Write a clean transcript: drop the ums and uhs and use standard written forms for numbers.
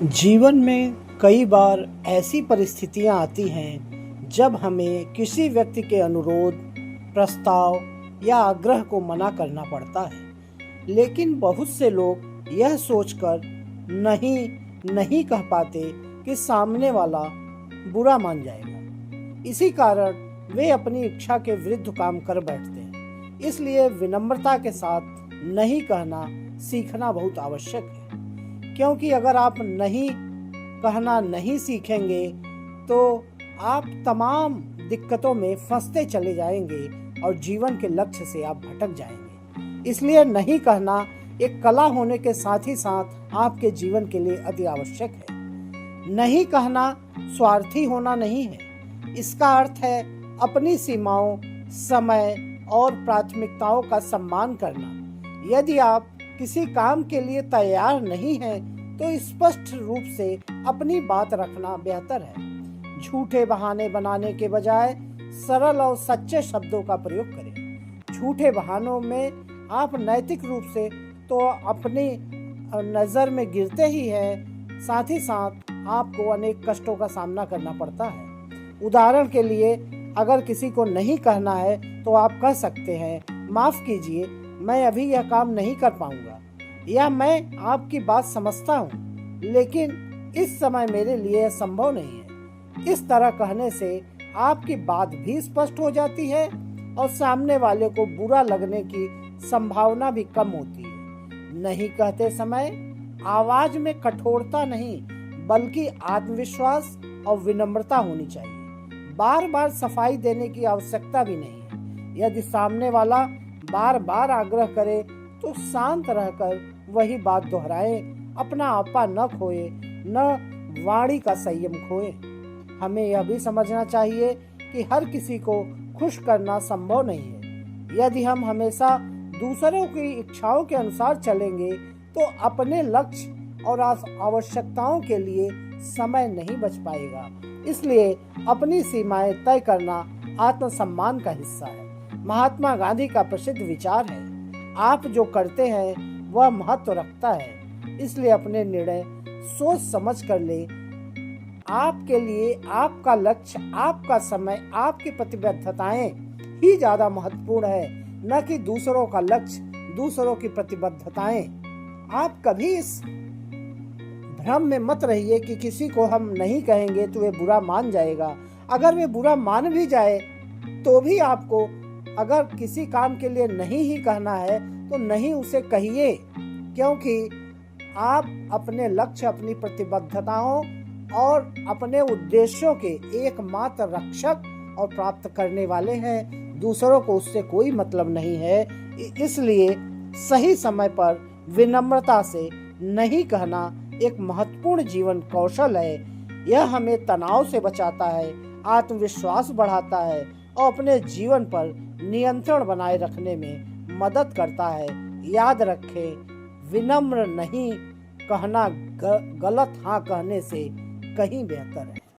जीवन में कई बार ऐसी परिस्थितियां आती हैं जब हमें किसी व्यक्ति के अनुरोध, प्रस्ताव या आग्रह को मना करना पड़ता है। लेकिन बहुत से लोग यह सोचकर नहीं कह पाते कि सामने वाला बुरा मान जाएगा। इसी कारण वे अपनी इच्छा के विरुद्ध काम कर बैठते हैं। इसलिए विनम्रता के साथ नहीं कहना सीखना बहुत आवश्यक है, क्योंकि अगर आप नहीं कहना नहीं सीखेंगे तो आप तमाम दिक्कतों में फंसते चले जाएंगे और जीवन के लक्ष्य से आप भटक जाएंगे। इसलिए नहीं कहना एक कला होने के साथ ही साथ आपके जीवन के लिए अति आवश्यक है। नहीं कहना स्वार्थी होना नहीं है। इसका अर्थ है अपनी सीमाओं, समय और प्राथमिकताओं का सम्मान करना। यदि आप किसी काम के लिए तैयार नहीं हैं तो स्पष्ट रूप से अपनी बात रखना बेहतर है। झूठे बहाने बनाने के बजाय सरल और सच्चे शब्दों का प्रयोग करें। झूठे बहानों में आप नैतिक रूप से तो अपनी नज़र में गिरते ही हैं, साथ ही साथ आपको अनेक कष्टों का सामना करना पड़ता है। उदाहरण के लिए, अगर किसी को नहीं कहना है तो आप कह सकते हैं, माफ़ कीजिए, मैं अभी यह काम नहीं कर पाऊंगा, या मैं आपकी बात समझता हूँ लेकिन इस समय मेरे लिए यह संभव नहीं है। इस तरह कहने से आपकी बात भी स्पष्ट हो जाती है और सामने वाले को बुरा लगने की संभावना भी कम होती है। नहीं कहते समय आवाज में कठोरता नहीं बल्कि आत्मविश्वास और विनम्रता होनी चाहिए। बार बार सफाई देने की आवश्यकता भी नहीं है। यदि सामने वाला बार बार आग्रह करे तो शांत रहकर वही बात दोहराए। अपना आपा न खोए, न वाणी का संयम खोए। हमें यह भी समझना चाहिए कि हर किसी को खुश करना संभव नहीं है। यदि हम हमेशा दूसरों की इच्छाओं के अनुसार चलेंगे तो अपने लक्ष्य और आवश्यकताओं के लिए समय नहीं बच पाएगा। इसलिए अपनी सीमाएं तय करना आत्मसम्मान का हिस्सा है। महात्मा गांधी का प्रसिद्ध विचार है, आप जो करते हैं वह महत्व रखता है, इसलिए अपने निर्णय सोच समझ कर ले। आपके लिए आपका लक्ष्य, आपका समय, आपकी प्रतिबद्धताएं ही ज्यादा महत्वपूर्ण है, न कि दूसरों का लक्ष्य, दूसरों की प्रतिबद्धताएं। आप कभी इस भ्रम में मत रहिए कि किसी को हम नहीं कहेंगे तो वे बुरा मान जाएगा। अगर वे बुरा मान भी जाए तो भी आपको अगर किसी काम के लिए नहीं ही कहना है तो नहीं उसे कहिए, क्योंकि आप अपने लक्ष्य, अपनी प्रतिबद्धताओं और अपने उद्देश्यों के एकमात्र रक्षक और प्राप्त करने वाले हैं। दूसरों को उससे कोई मतलब नहीं है। इसलिए सही समय पर विनम्रता से नहीं कहना एक महत्वपूर्ण जीवन कौशल है। यह हमें तनाव से बचाता है, आत्मविश्वास बढ़ाता है और अपने जीवन पर नियंत्रण बनाए रखने में मदद करता है। याद रखें, विनम्र नहीं कहना गलत हाँ कहने से कहीं बेहतर है।